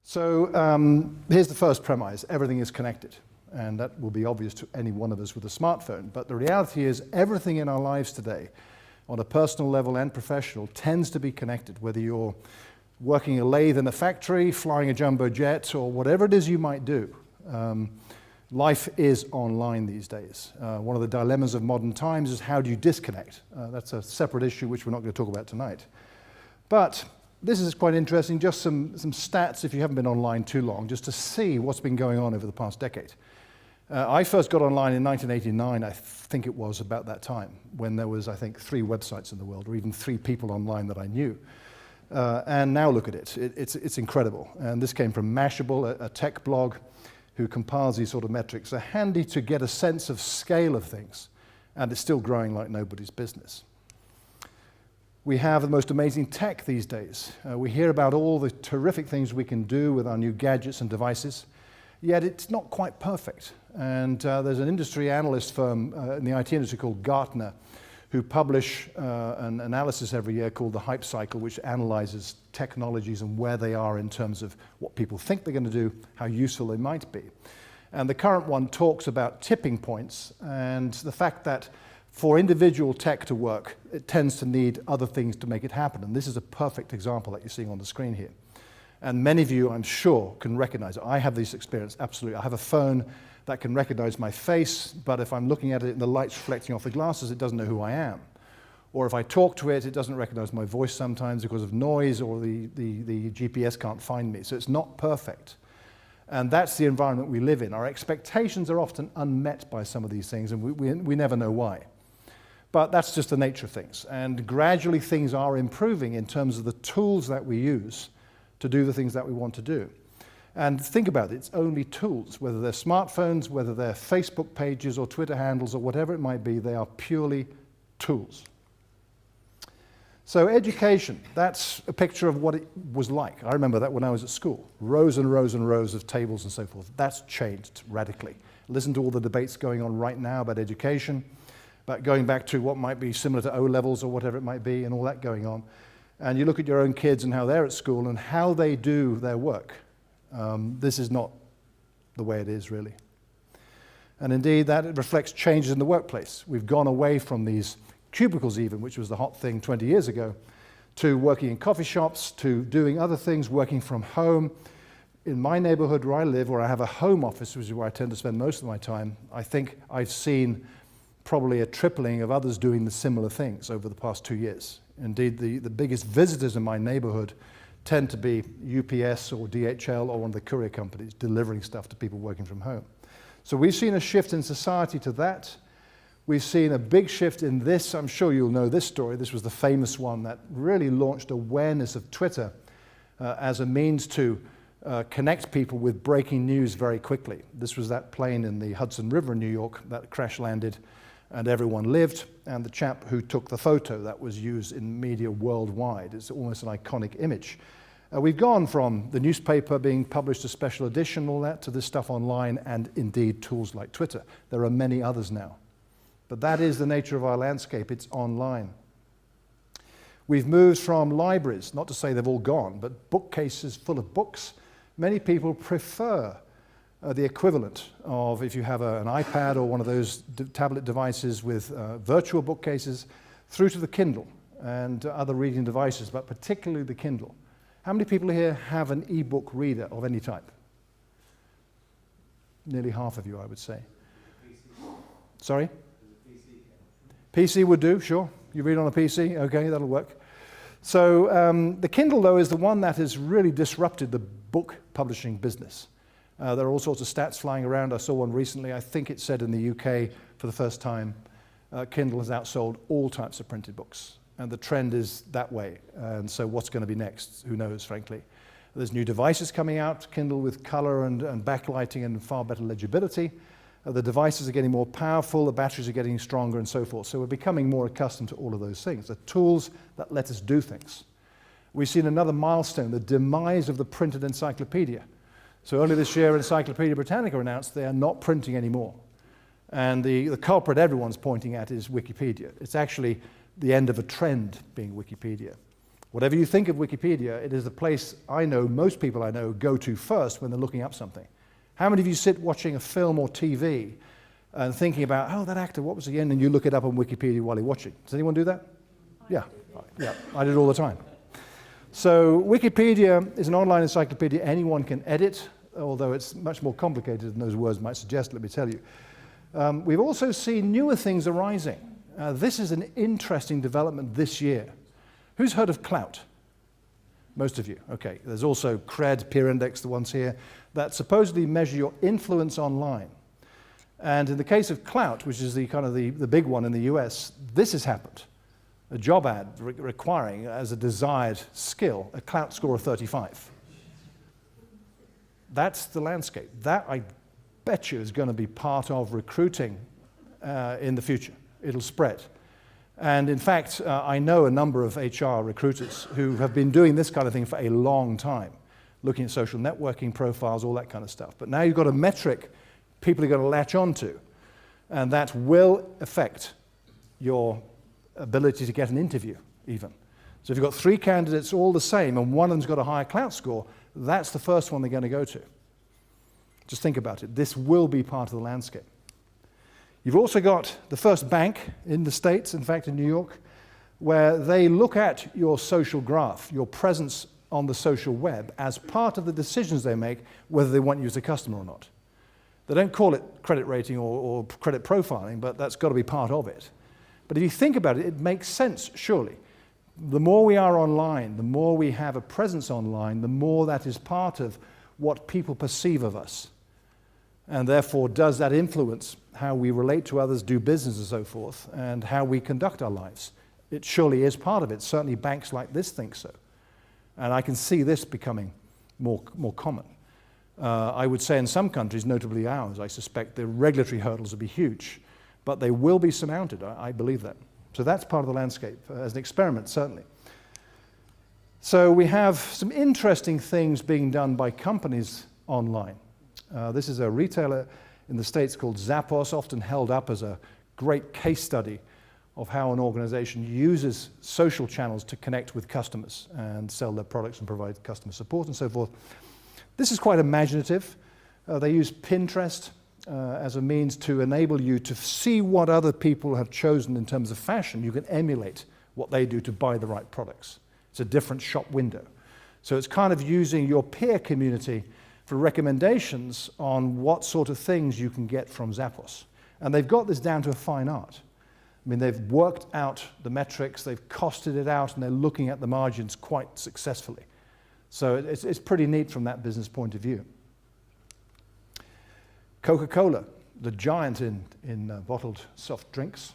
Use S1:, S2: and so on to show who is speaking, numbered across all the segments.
S1: So here's the first premise: everything is connected. And that will be obvious to any one of us with a smartphone. But the reality is everything in our lives today, on a personal level and professional, tends to be connected, whether you're working a lathe in a factory, flying a jumbo jet, or whatever it is you might do. Life is online these days. One of the dilemmas of modern times is how do you disconnect? That's a separate issue which we're not going to talk about tonight. But this is quite interesting, just some stats if you haven't been online too long, just to see what's been going on over the past decade. I first got online in 1989, I think it was about that time, when there was, I think, 3 websites in the world, or even 3 people online that I knew. And now look at it. It's incredible. And this came from Mashable, a tech blog who compiles these sort of metrics. They're handy to get a sense of scale of things, and it's still growing like nobody's business. We have the most amazing tech these days. We hear about all the terrific things we can do with our new gadgets and devices, yet it's not quite perfect. And there's an industry analyst firm in the IT industry called Gartner who publish an analysis every year called the Hype Cycle, which analyzes technologies and where they are in terms of what people think they're going to do, how useful they might be. And the current one talks about tipping points and the fact that for individual tech to work, it tends to need other things to make it happen. And this is a perfect example that you're seeing on the screen here. And many of you, I'm sure, can recognize it. I have this experience, absolutely. I have a phone that can recognize my face, but if I'm looking at it and the light's reflecting off the glasses, it doesn't know who I am. Or if I talk to it, it doesn't recognize my voice sometimes because of noise, or the GPS can't find me. So it's not perfect. And that's the environment we live in. Our expectations are often unmet by some of these things, and we never know why. But that's just the nature of things. And gradually things are improving in terms of the tools that we use to do the things that we want to do. And think about it, it's only tools, whether they're smartphones, whether they're Facebook pages or Twitter handles or whatever it might be, they are purely tools. So education, that's a picture of what it was like. I remember that when I was at school, rows and rows and rows of tables and so forth. That's changed radically. Listen to all the debates going on right now about education, about going back to what might be similar to O-levels or whatever it might be, and all that going on. And you look at your own kids and how they're at school and how they do their work. This is not the way it is, really. And indeed, that reflects changes in the workplace. We've gone away from these cubicles even, which was the hot thing 20 years ago, to working in coffee shops, to doing other things, working from home. In my neighborhood where I live, where I have a home office, which is where I tend to spend most of my time, I think I've seen probably a tripling of others doing the similar things over the past 2 years. Indeed, the biggest visitors in my neighborhood tend to be UPS or DHL or one of the courier companies delivering stuff to people working from home. So we've seen a shift in society to that. We've seen a big shift in this. I'm sure you'll know this story. This was the famous one that really launched awareness of Twitter as a means to connect people with breaking news very quickly. This was that plane in the Hudson River in New York that crash landed and everyone lived, and the chap who took the photo that was used in media worldwide. It's almost an iconic image. We've gone from the newspaper being published a special edition, all that, to this stuff online, and indeed tools like Twitter. There are many others now. But that is the nature of our landscape. It's online. We've moved from libraries, not to say they've all gone, but bookcases full of books. Many people prefer the equivalent of, if you have an iPad or one of those tablet devices with virtual bookcases, through to the Kindle and other reading devices, but particularly the Kindle. How many people here have an e-book reader of any type? Nearly half of you, I would say. Sorry? PC would do, sure. You read on a PC? Okay, that'll work. So the Kindle, though, is the one that has really disrupted the book publishing business. There are all sorts of stats flying around. I saw one recently. I think it said in the UK for the first time, Kindle has outsold all types of printed books. And the trend is that way. And so what's going to be next? Who knows, frankly. There's new devices coming out, Kindle with color and backlighting and far better legibility. The devices are getting more powerful, the batteries are getting stronger and so forth. So we're becoming more accustomed to all of those things. The tools that let us do things. We've seen another milestone, the demise of the printed encyclopedia. So earlier this year, Encyclopedia Britannica announced they are not printing anymore. And the culprit everyone's pointing at is Wikipedia. It's actually the end of a trend being Wikipedia. Whatever you think of Wikipedia, it is the place I know, most people I know, go to first when they're looking up something. How many of you sit watching a film or TV and thinking about, oh, that actor, what was he in? And you look it up on Wikipedia while you're watching. Does anyone do that? Yeah, I do it all the time. So Wikipedia is an online encyclopedia anyone can edit, although it's much more complicated than those words might suggest, let me tell you. We've also seen newer things arising. This is an interesting development this year. Who's heard of Klout? Most of you, okay. There's also Cred, Peer Index, the ones here, that supposedly measure your influence online. And in the case of Klout, which is the kind of the big one in the US, this has happened. A job ad requiring, as a desired skill, a Klout score of 35. That's the landscape. That, I bet you, is going to be part of recruiting in the future. It'll spread. And in fact, I know a number of HR recruiters who have been doing this kind of thing for a long time, looking at social networking profiles, all that kind of stuff. But now you've got a metric people are going to latch onto, and that will affect your ability to get an interview, even. So if you've got 3 candidates all the same, and one of them's got a higher Klout score, that's the first one they're going to go to. Just think about it. This will be part of the landscape. You've also got the first bank in the States, in fact in New York, where they look at your social graph, your presence on the social web, as part of the decisions they make, whether they want you as a customer or not. They don't call it credit rating or credit profiling, but that's got to be part of it. But if you think about it, it makes sense, surely. The more we are online, the more we have a presence online, the more that is part of what people perceive of us. And therefore, does that influence how we relate to others, do business and so forth, and how we conduct our lives? It surely is part of it. Certainly banks like this think so. And I can see this becoming more common. I would say in some countries, notably ours, I suspect the regulatory hurdles will be huge, but they will be surmounted, I believe that. So that's part of the landscape, as an experiment, certainly. So we have some interesting things being done by companies online. This is a retailer in the States called Zappos, often held up as a great case study of how an organization uses social channels to connect with customers and sell their products and provide customer support and so forth. This is quite imaginative. They use Pinterest as a means to enable you to see what other people have chosen in terms of fashion. You can emulate what they do to buy the right products. It's a different shop window. So it's kind of using your peer community for recommendations on what sort of things you can get from Zappos. And they've got this down to a fine art. I mean, they've worked out the metrics, they've costed it out, and they're looking at the margins quite successfully. So it's pretty neat from that business point of view. CocaCola, the giant in bottled soft drinks,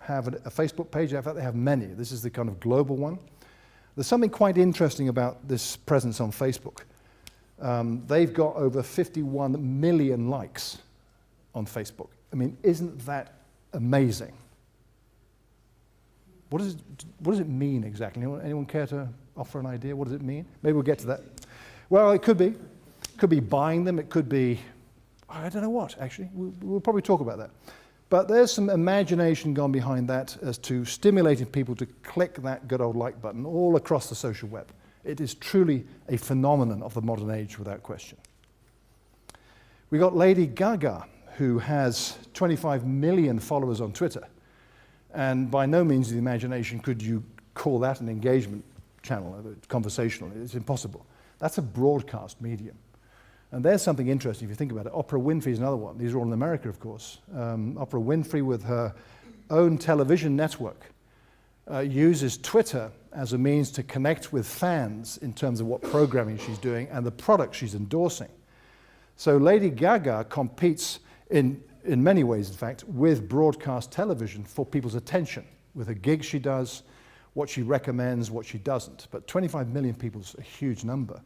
S1: have a Facebook page. In fact, they have many. This is the kind of global one. There's something quite interesting about this presence on Facebook. They've got over 51 million likes on Facebook. I mean, isn't that amazing? What does it mean exactly? Anyone care to offer an idea? What does it mean? Maybe we'll get to that. Well, it could be. It could be buying them. It could be, I don't know what, actually. We'll probably talk about that. But there's some imagination gone behind that as to stimulating people to click that good old like button all across the social web. It is truly a phenomenon of the modern age, without question. We got Lady Gaga, who has 25 million followers on Twitter. And by no means in the imagination could you call that an engagement channel, conversational. It's impossible. That's a broadcast medium. And there's something interesting if you think about it. Oprah Winfrey is another one. These are all in America, of course. Oprah Winfrey, with her own television network, uses Twitter as a means to connect with fans in terms of what programming she's doing and the products she's endorsing. So Lady Gaga competes in many ways, in fact, with broadcast television for people's attention, with the gigs she does, what she recommends, what she doesn't. But 25 million people is a huge number.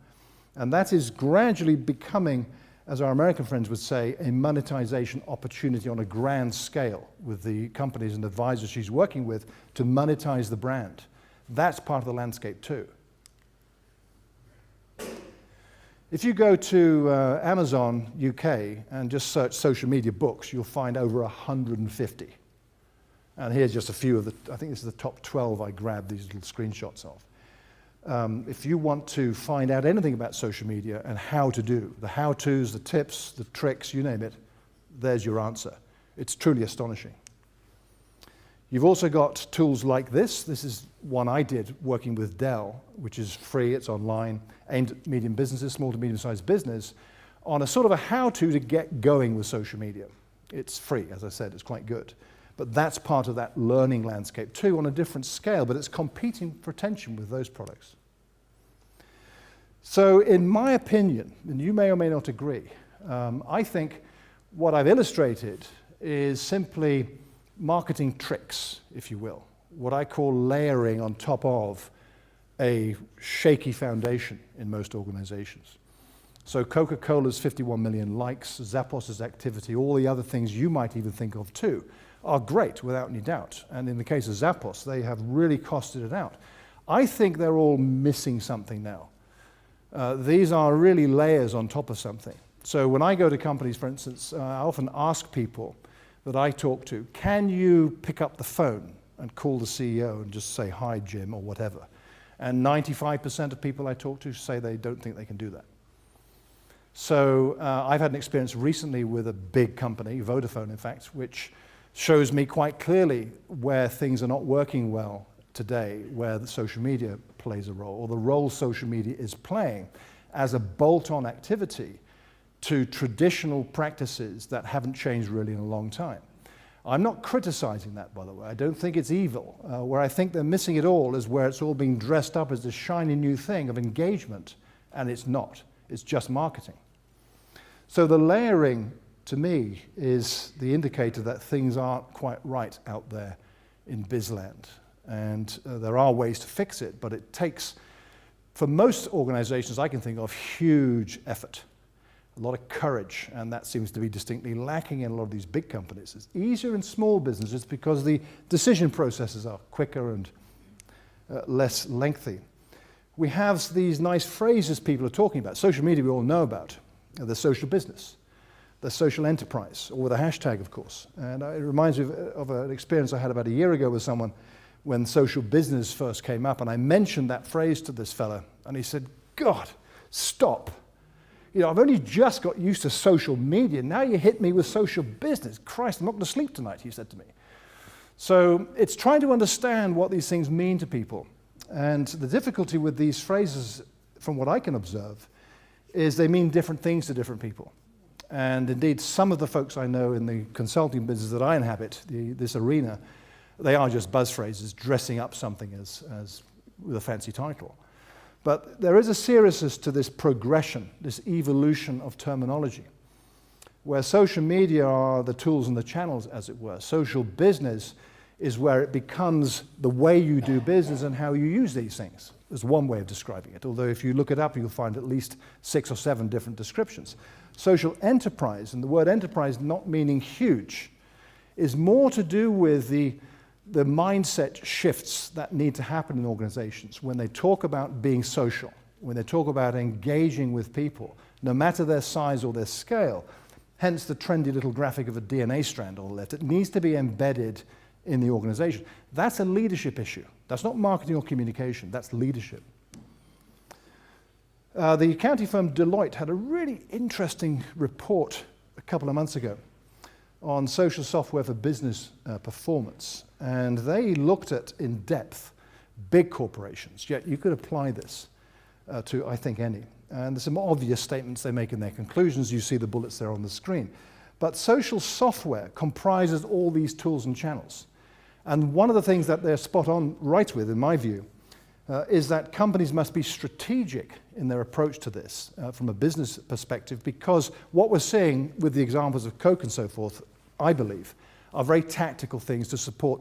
S1: And that is gradually becoming, as our American friends would say, a monetization opportunity on a grand scale with the companies and advisors she's working with to monetize the brand. That's part of the landscape too. If you go to Amazon UK and just search social media books, you'll find over 150. And here's just a few of the, I think this is the top 12 I grabbed these little screenshots of. If you want to find out anything about social media and how to do, the how-tos, the tips, the tricks, you name it, there's your answer. It's truly astonishing. You've also got tools like this. This is one I did working with Dell, which is free, it's online, aimed at medium businesses, small to medium-sized business, on a sort of a how-to to get going with social media. It's free, as I said, it's quite good. But that's part of that learning landscape too, on a different scale, but it's competing for attention with those products. So in my opinion, and you may or may not agree, I think what I've illustrated is simply marketing tricks, if you will, what I call layering on top of a shaky foundation in most organizations. So Coca-Cola's 51 million likes, Zappos' activity, all the other things you might even think of too, are great without any doubt. And in the case of Zappos, they have really costed it out. I think they're all missing something now. These are really layers on top of something. So when I go to companies, for instance, I often ask people that I talk to, can you pick up the phone and call the CEO and just say, hi, Jim, or whatever? And 95% of people I talk to say they don't think they can do that. So I've had an experience recently with a big company, Vodafone in fact, which shows me quite clearly where things are not working well today, where the social media plays a role, or the role social media is playing as a bolt-on activity to traditional practices that haven't changed really in a long time. I'm not criticizing that, by the way. I don't think it's evil. Where I think they're missing it all is where it's all being dressed up as this shiny new thing of engagement, and it's not. It's just marketing. So the layering, to me, is the indicator that things aren't quite right out there in bizland. And there are ways to fix it, but it takes, for most organizations I can think of, huge effort, a lot of courage, and that seems to be distinctly lacking in a lot of these big companies. It's easier in small businesses because the decision processes are quicker and less lengthy. We have these nice phrases people are talking about. Social media we all know about. The social business, the social enterprise, or with a hashtag, of course. And it reminds me of an experience I had about a year ago with someone when social business first came up, and I mentioned that phrase to this fella, and he said, God, stop. You know, I've only just got used to social media. Now you hit me with social business. Christ, I'm not going to sleep tonight, he said to me. So it's trying to understand what these things mean to people. And the difficulty with these phrases, from what I can observe, is they mean different things to different people. And indeed, some of the folks I know in the consulting business that I inhabit, this arena, they are just buzz phrases, dressing up something as with a fancy title. But there is a seriousness to this progression, this evolution of terminology, where social media are the tools and the channels, as it were. Social business is where it becomes the way you do business and how you use these things. There's one way of describing it, although if you look it up, you'll find at least 6 or 7 different descriptions. Social enterprise, and the word enterprise not meaning huge, is more to do with the mindset shifts that need to happen in organizations when they talk about being social, when they talk about engaging with people, no matter their size or their scale. Hence the trendy little graphic of a DNA strand on the left. It needs to be embedded in the organization. That's a leadership issue. That's not marketing or communication, that's leadership. The accounting firm Deloitte had a really interesting report a couple of months ago on social software for business performance. And they looked at, in depth, big corporations. Yet you could apply this to, I think, any. And there's some obvious statements they make in their conclusions. You see the bullets there on the screen. But social software comprises all these tools and channels. And one of the things that they're spot on right with, in my view, is that companies must be strategic in their approach to this from a business perspective, because what we're seeing with the examples of Coke and so forth, I believe, are very tactical things to support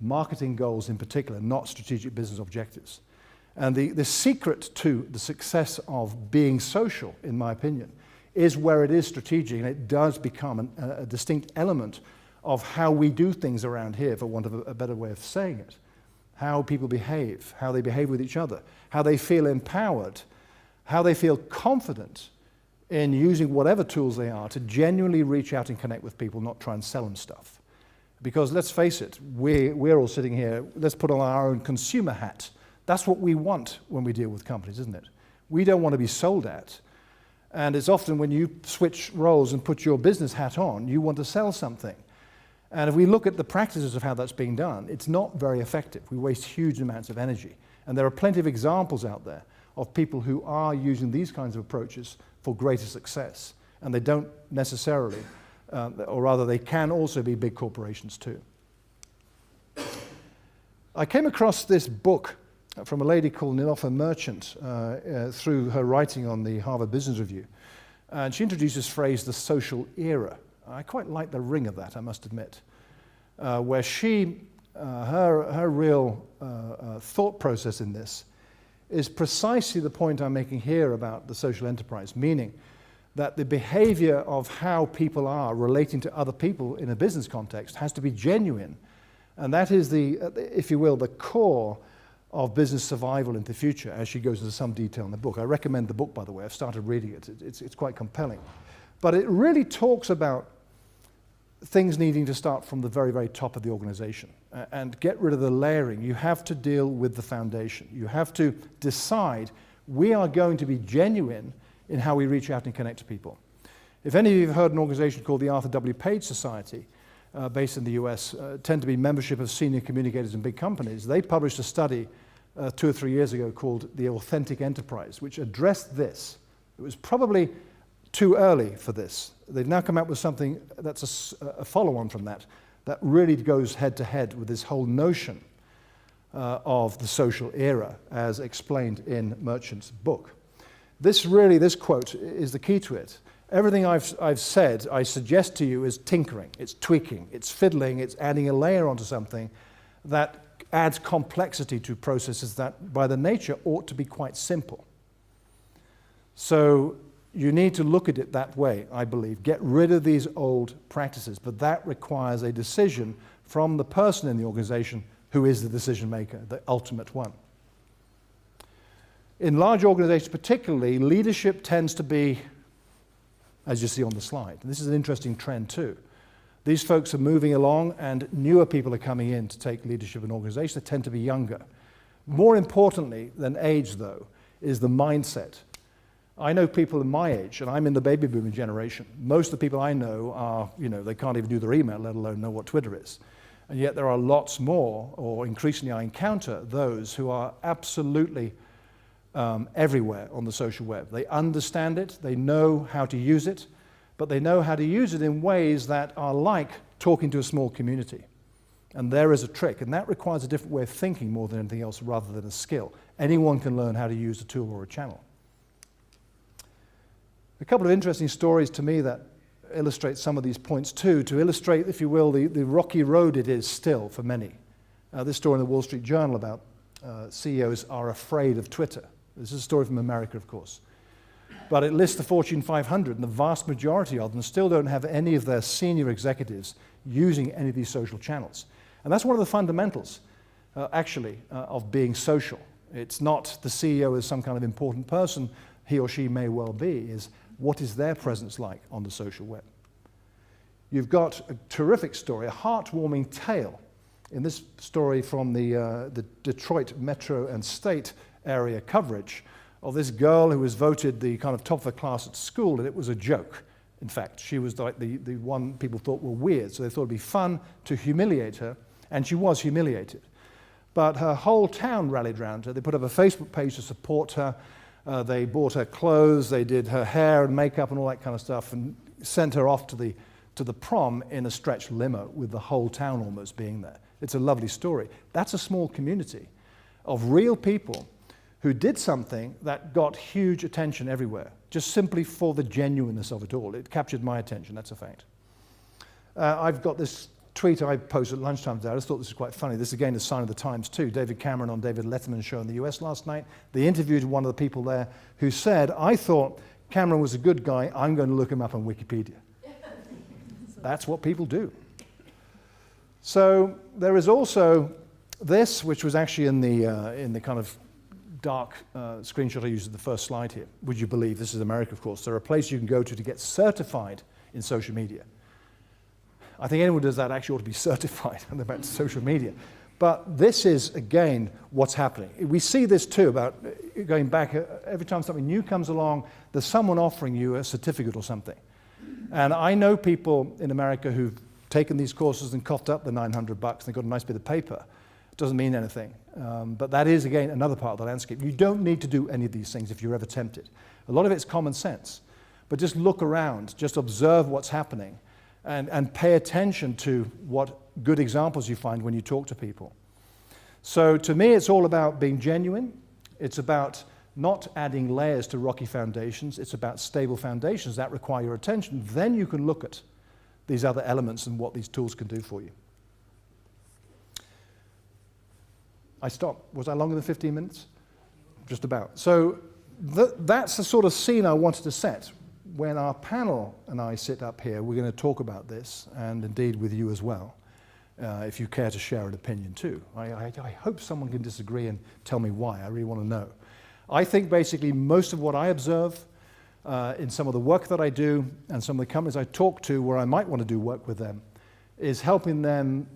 S1: marketing goals in particular, not strategic business objectives. And the secret to the success of being social, in my opinion, is where it is strategic, and it does become a distinct element of how we do things around here, for want of a better way of saying it. How people behave, how they behave with each other, how they feel empowered, how they feel confident in using whatever tools they are to genuinely reach out and connect with people, not try and sell them stuff. Because let's face it, we're all sitting here, let's put on our own consumer hat That's what we want when we deal with companies, isn't it? We don't want to be sold at. And it's often when you switch roles and put your business hat on, you want to sell something. And if we look at the practices of how that's being done, it's not very effective. We waste huge amounts of energy. And there are plenty of examples out there of people who are using these kinds of approaches for greater success. And they don't necessarily, or rather they can also be big corporations too. I came across this book from a lady called Nilofer Merchant through her writing on the Harvard Business Review. And she introduced this phrase, the social era. I quite like the ring of that, I must admit, where her real thought process in this is precisely the point I'm making here about the social enterprise, meaning that the behavior of how people are relating to other people in a business context has to be genuine. And that is the, if you will, the core of business survival in the future, as she goes into some detail in the book. I recommend the book, by the way. I've started reading it. It's quite compelling. But it really talks about things needing to start from the very, very top of the organization and get rid of the layering. You have to deal with the foundation. You have to decide we are going to be genuine in how we reach out and connect to people. If any of you have heard an organization called the Arthur W. Page Society, based in the US, tend to be membership of senior communicators in big companies, they published a study 2 or 3 years ago called The Authentic Enterprise, which addressed this. It was probably too early for this. They've now come out with something that's a follow-on from that, that really goes head-to-head with this whole notion of the social era, as explained in Merchant's book. This quote is the key to it. Everything I've said, I suggest to you, is tinkering, it's tweaking, it's fiddling, it's adding a layer onto something that adds complexity to processes that, by their nature, ought to be quite simple. So you need to look at it that way, I believe. Get rid of these old practices, but that requires a decision from the person in the organization who is the decision maker, the ultimate one. In large organizations particularly, leadership tends to be, as you see on the slide. And this is an interesting trend too. These folks are moving along and newer people are coming in to take leadership in organizations. They tend to be younger. More importantly than age, though, is the mindset. I know people in my age, and I'm in the baby boomer generation. Most of the people I know are, they can't even do their email, let alone know what Twitter is. And yet there are lots more, or increasingly I encounter those who are absolutely everywhere on the social web. They understand it, they know how to use it, but they know how to use it in ways that are like talking to a small community. And there is a trick, and that requires a different way of thinking more than anything else, rather than a skill. Anyone can learn how to use a tool or a channel. A couple of interesting stories to me that illustrate some of these points too, to illustrate, if you will, the rocky road it is still for many. This story in the Wall Street Journal about CEOs are afraid of Twitter. This is a story from America, of course. But it lists the Fortune 500, and the vast majority of them still don't have any of their senior executives using any of these social channels. And that's one of the fundamentals, of being social. It's not the CEO as some kind of important person, he or she may well be, is what is their presence like on the social web. You've got a terrific story, a heartwarming tale, in this story from the Detroit Metro and State area coverage of this girl who was voted the kind of top of her class at school, and it was a joke. In fact, she was like the one people thought were weird, so they thought it'd be fun to humiliate her, and she was humiliated. But her whole town rallied around her. They put up a Facebook page to support her. They bought her clothes, they did her hair and makeup and all that kind of stuff, and sent her off to the prom in a stretched limo with the whole town almost being there. It's a lovely story. That's a small community of real people who did something that got huge attention everywhere, just simply for the genuineness of it all. It captured my attention, that's a fact. I've got this tweet I posted at lunchtime today. I just thought this was quite funny. This, again, is a sign of the times, too. David Cameron on David Letterman's show in the US last night. They interviewed one of the people there who said, I thought Cameron was a good guy. I'm going to look him up on Wikipedia. That's what people do. So there is also this, which was actually in the kind of dark screenshot I used at the first slide here. Would you believe, this is America, of course, there are places you can go to get certified in social media. I think anyone who does that actually ought to be certified about social media. But this is, again, what's happening. We see this too about going back, every time something new comes along, there's someone offering you a certificate or something. And I know people in America who've taken these courses and coughed up the $900 and they've got a nice bit of paper. It doesn't mean anything. But that is, again, another part of the landscape. You don't need to do any of these things if you're ever tempted. A lot of it's common sense. But just look around, just observe what's happening, and pay attention to what good examples you find when you talk to people. So to me, it's all about being genuine. It's about not adding layers to rocky foundations. It's about stable foundations that require your attention. Then you can look at these other elements and what these tools can do for you. I stopped. Was I longer than 15 minutes? Just about. So that's the sort of scene I wanted to set. When our panel and I sit up here, we're going to talk about this, and indeed with you as well, if you care to share an opinion too. I hope someone can disagree and tell me why. I really want to know. I think basically most of what I observe in some of the work that I do and some of the companies I talk to where I might want to do work with them is helping them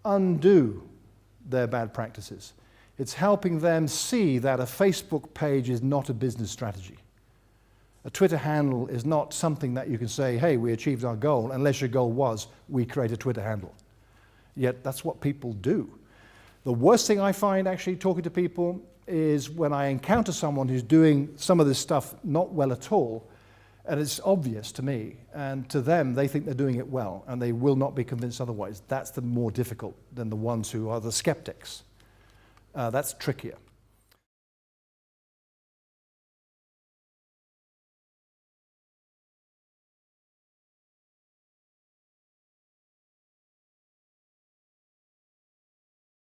S1: undo their bad practices. It's helping them see that a Facebook page is not a business strategy. A Twitter handle is not something that you can say, hey, we achieved our goal, unless your goal was, we create a Twitter handle. Yet that's what people do. The worst thing I find actually talking to people is when I encounter someone who's doing some of this stuff not well at all, and it's obvious to me, and to them, they think they're doing it well, and they will not be convinced otherwise. That's the more difficult than the ones who are the skeptics. That's trickier.